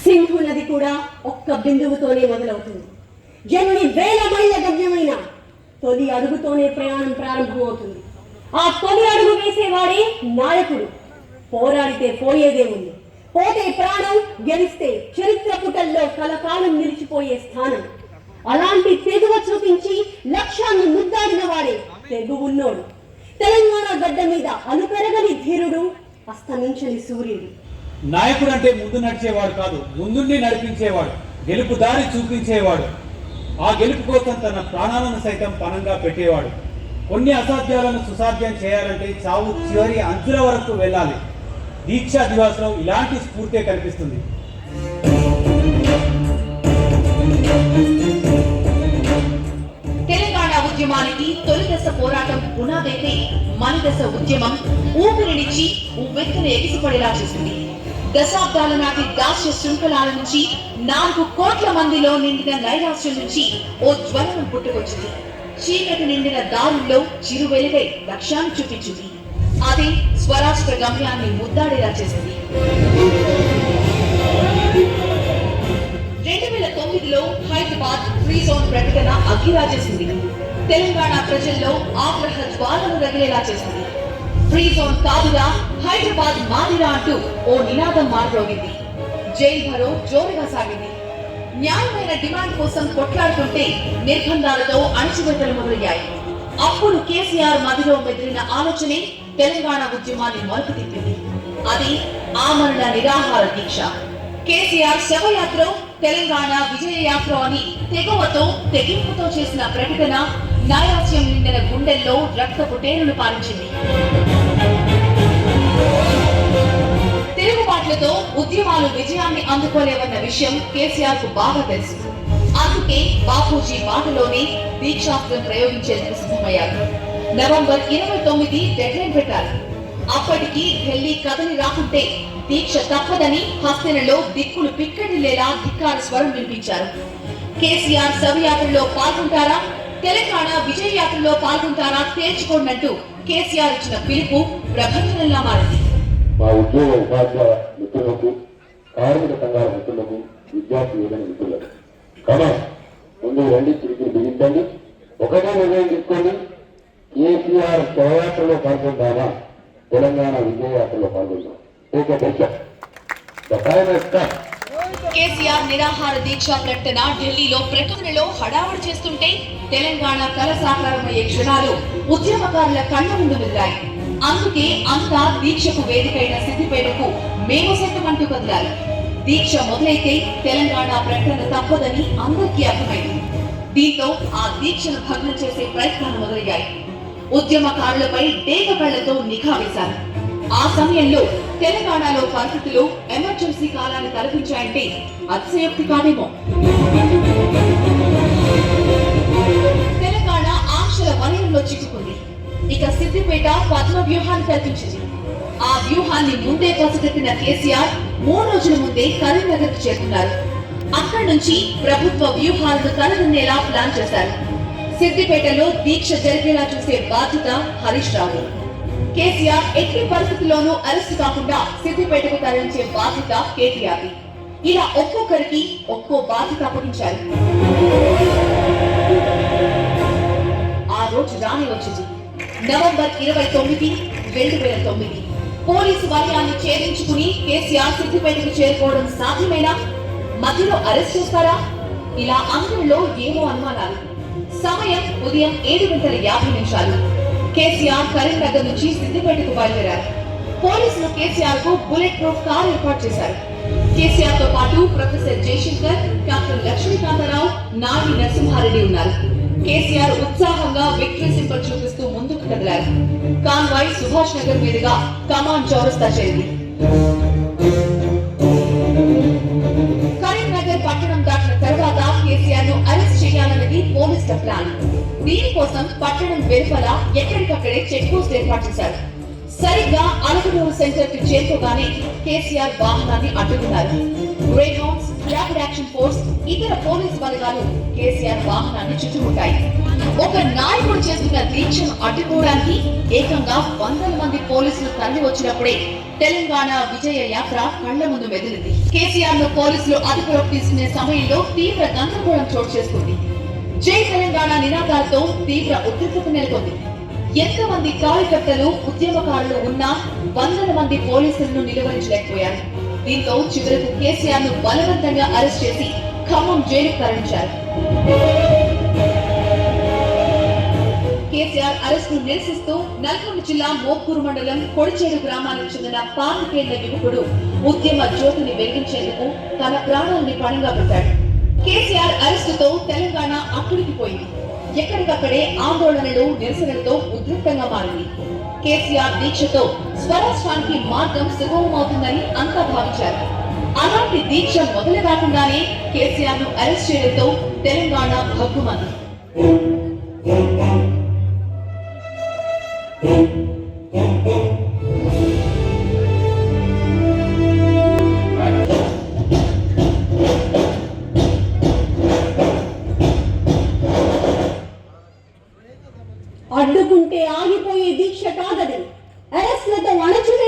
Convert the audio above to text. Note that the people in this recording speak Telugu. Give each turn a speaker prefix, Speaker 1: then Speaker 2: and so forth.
Speaker 1: సింధు నది కూడా ఒక్క బిందువుతోనే మొదలవుతుంది. ఎన్ని వేల మైళ్ళ గమ్యమైన తొలి అడుగుతోనే ప్రయాణం ప్రారంభమవుతుంది. ఆ తొలి అడుగు వేసేవాడే నాయకుడు. పోరాడితే పోయేదే ఉంది, పోతే ప్రాణం, గెలిస్తే చరిత్ర పుటల్లో కలకాలం నిలిచిపోయే స్థానం. అలాంటి తెగువ చూపించి లక్ష్యాన్ని ముద్దాడిన వాడే తెగువున్నోడు. తెలంగాణ గడ్డ మీద అనుపెరగని ధీరుడు, అస్తమించని సూర్యుడు.
Speaker 2: నాయకుడు అంటే ముందు నడిచేవాడు కాదు, ముందుండి నడిపించేవాడు, గెలుపు దారి చూపించేవాడు. ఆ గెలుపు కోసం తన ప్రాణాలను సైతం పణంగా పెట్టేవాడు. కొన్ని అసాధ్యాలను సుసాధ్యం చేయాలంటే చావు చివరి అంచుల వరకు వెళ్ళాలి. దీక్షా దివాస్లో ఇలాంటి స్ఫూర్తే కనిపిస్తుంది.
Speaker 3: తెలంగాణ ఉద్యమానికి తొలి దశ పోరాటం పునాదైతే మన దశ ఉద్యమం ఊపిరినిచ్చి ఉవ్వెత్తున ఎగిసిపడేలా చేసింది. దశాబ్దాల నాటి దాస్య శృంఖలాల నుంచి 4 కోట్ల మందిలో నిండిన నైరాశ్యం నుంచి ఓ జ్వలనం పుట్టుకొచ్చింది. చీకటి నిండిన దారుల్లో చిరు వెలుగై లక్ష్యాన్ని చూపించింది. అదే స్వరాష్ట్ర గమ్యాన్ని ముద్దాడేలా చేసింది. 2009లో హైదరాబాద్ ఫ్రీ జోన్ ప్రకటన అగ్గిరాజేసింది. తెలంగాణ ప్రజల్లో ఆగ్రహ జ్వాలను రగిలేలా చేసింది. ఫ్రీ జోన్ కాదుగా, హైదరాబాద్ మాదిరా అంటూ ఓ నినాదం మారుమోగింది. జైల్ భరో జోరుగా సాగింది. న్యాయమైన డిమాండ్ కోసం కొట్లాడుతుంటే నిర్బంధాలతో అణచివేతలు మొదలయ్యాయి. అప్పుడు కేసీఆర్ మదిలో మెదిలిన ఆలోచనే తెలంగాణ ఉద్యమాన్ని మలుపు తిప్పింది. అది ఆమరణ నిరాహార దీక్ష. కేసీఆర్ శవయాత్ర, తెలంగాణ విజయ యాత్ర అని తెగువతో తెగింపుతో చేసిన ప్రకటన నైరాశ్యం నిండిన గుండెల్లో రక్తపు టేరులు పారించింది. తిరుగుబాట్లతో ఉద్యమాలు విజయాన్ని అందుకోలేవన్న విషయం కేసీఆర్ కు బాగా తెలుసు. అందుకే బాపూజీ మాటలోనే దీక్షాస్త్రం ప్రయోగించేందుకు సిద్ధమయ్యారు. నవంబర్ 29 డెడ్లైన్ పెట్టారు. అప్పటికి ఢిల్లీ కథని రాకుంటే దీక్ష తప్పదని హస్తినలో దిక్కులు పిక్కటిల్లేలా ధిక్కార స్వరం వినిపించారు. కేసీఆర్ శవయాత్రలో పాల్గొంటారా, తెలంగాణ విజయ యాత్రలో పాల్గొంటారా తేల్చుకోండంటూ కేసీఆర్ ఇచ్చిన పిలుపు ప్రభంజనంలా మారింది.
Speaker 4: మా ఉద్యోగ ఉపాధ్యాయ మిత్రులకు, కార్మిక సంఘాల మిత్రులకు, విద్యార్థి యువజన మిత్రులకు కానీ ముందు రండి, తిరిగి బిగించండి, ఒకటే నిర్ణయం తీసుకోండి. కేసీఆర్ శవయాత్రలో పాల్గొంటామా, తెలంగాణ విజయ యాత్రలో పాల్గొంటాం.
Speaker 3: కేసీఆర్ నిరాహార దీక్ష ప్రకటన ఢిల్లీలో ప్రకటనలో హడావుడి చేస్తుంటే తెలంగాణ కల సాకారమయ్యే క్షణాలు ఉద్యమకారుల కళ్ళ ముందు మెదిలాయి. అందుకే అంతా దీక్షకు వేదికైన సిద్దిపేటకు మేము సొంతమంటూ కదిలారు. దీక్ష మొదలైతే తెలంగాణ ప్రకటన తప్పదని అందరికీ అర్థమైంది. దీంతో ఆ దీక్షను భగ్నం చేసే ప్రయత్నాలు మొదలయ్యాయి. ఉద్యమకారులపై డేగ కళ్లతో నిఘా వేశారు. ఆ సమయంలో తెలంగాణలో పరిస్థితులు ఎమర్జెన్సీ కాలాన్ని తలపించాయంటే అతిశయోక్తి కాదేమో. తెలంగాణ ఆంక్షల వలయంలో చిక్కుకుంది. ఇక సిద్దిపేట పద్మ వ్యూహాన్ని కల్పించింది. ఆ వ్యూహాన్ని ముందే పసిగట్టిన కేసీఆర్ 3 రోజుల ముందే కరీంనగర్ కు చేరుకున్నారు. అక్కడి నుంచి ప్రభుత్వ వ్యూహాలను తలదన్నేలా ప్లాన్ చేశారు. సిద్దిపేటలో దీక్ష జరిగేలా చూసే బాధ్యత హరీష్ రావు. కేసీఆర్ ఎట్టి పరిస్థితుల్లోనూ అరెస్ట్ కాకుండా సిద్దిపేటకు తరలించే బాధ్యత కేటీఆర్. ఇలా ఒక్కొక్కరికి ఒక్కో బాధ్యత అప్పగించారు. ఆ రోజు రాని వచ్చింది. నవంబర్ 29, 2009. పోలీసు వలయాన్ని ఛేదించుకుని కేసీఆర్ సిద్దిపేటకు చేరుకోవడం సాధ్యమేనా? మధ్యలో అరెస్ట్ చేస్తారా? ఇలా అందరిలో ఏమో అనుమానాలు. సమయం ఉదయం 7:50. కేసీఆర్ కరీంనగర్ నుంచి సిద్దిపేటకు బయలుదేరారు. పోలీసులు కేసీఆర్ కు బుల్లెట్ ప్రూఫ్ కార్ ఏర్పాటు చేశారు. కేసీఆర్ తో పాటు ప్రొఫెసర్ జయశంకర్, డాక్టర్ లక్ష్మీకాంతరావు, నాగి నరసింహారెడ్డి ఉన్నారు. కేసీఆర్ ఉత్సాహంగా విక్టరీ సింబల్ చూపిస్తూ ముందుకు కదిలారు. కాన్వాయ్ సుభాష్ నగర్ మీదుగా కమాండ్ చౌరస్తా చేరింది. కరీంనగర్ పట్టణం దాటిన తర్వాత కేసీఆర్ ను అరెస్ట్ చేయాలన్నది పోలీసుల ప్లాన్. దీనికోసం పట్టణం వెలుపల ఎక్కడికక్కడే చెక్ పోస్ట్ ఏర్పాటు చేశారు. సరిగ్గా అలగనూరు సెంటర్ కి చేరుకోగానే కేసీఆర్ వాహనాన్ని అడ్డుకున్నారు. Grey hounds, rapid action force, ఇతర పోలీసు బలగాలు కేసీఆర్ వాహనాన్ని చుట్టుముట్టాయి. ఒక నాయకుడు చేస్తున్న దీక్షను అడ్డుకోవడానికి ఏకంగా వందల మంది పోలీసులు తరలి వచ్చినప్పుడే తెలంగాణ విజయ యాత్ర కళ్ల ముందు మెదిలింది. కేసీఆర్ ను పోలీసులు అదుపులోకి తీసుకునే సమయంలో తీవ్ర గందరగోళం చోటు చేసుకుంది. జై తెలంగాణ నినాదాలతో తీవ్ర ఉద్రిక్తత నెలకొంది. ఎంతమంది కార్యకర్తలు ఉద్యమకారులు ఉన్నా వందల మంది పోలీసులను నిలువరించలేకపోయారు. దీంతో చివరకు కేసీఆర్ ను బలవంతంగా అరెస్ట్ చేసి ఖమ్మం జైలుకు తరలించారు. కేసీఆర్ అరెస్ట్ ను నిరసిస్తూ నల్గొండ జిల్లా మోక్కూరు మండలం కొడిచేడు గ్రామానికి చెందిన 12 ఏళ్ల యువకుడు ఉద్యమ జ్యోతిని వెలిగించేందుకు తన ప్రాణాలని పణంగా పెట్టాడు. కేసీఆర్ అరెస్టుతో తెలంగాణ అక్కడికి పోయింది. ఎక్కడికక్కడే ఆందోళనలు నిరసనలతో ఉద్రిక్తంగా మారింది. కేసీఆర్ దీక్షతో స్వరాష్ట్రానికి మార్గం సుగమమవుతుందని అంతా భావించారు. అలాంటి దీక్ష మొదలు కాకుండానే కేసీఆర్ ను అరెస్ట్ చేయడంతో తెలంగాణ భగ్గుమంది.
Speaker 1: అడ్డుకుంటే ఆగిపోయే దీక్ష కాదది. అరెస్ట్లతో అణచివేసి